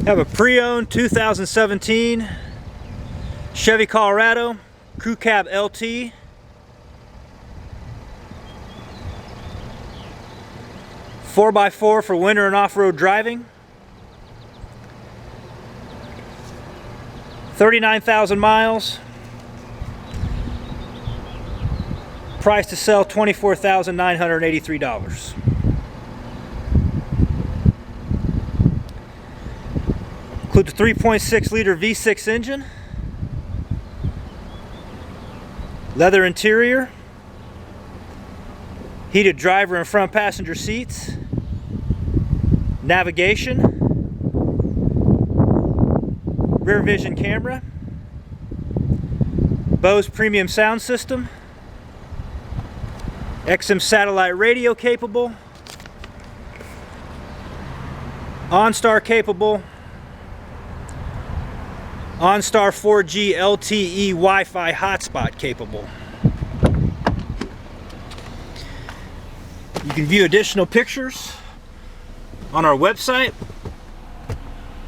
Have a pre-owned 2017 Chevy Colorado Crew Cab LT. Four by four for winter and off-road driving. 39,000 miles. Price to sell $24,983. Includes a 3.6 liter V6 engine, leather interior, heated driver and front passenger seats, navigation, rear vision camera, Bose premium sound system, XM satellite radio capable, OnStar capable, OnStar 4G LTE Wi-Fi hotspot capable. You can view additional pictures on our website,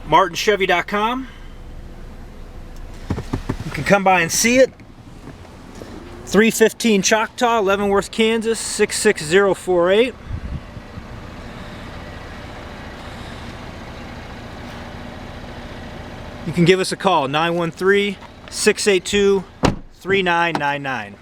martinchevy.com. You can come by and see it. 315 Choctaw, Leavenworth, Kansas 66048. You can give us a call, 913-682-3999.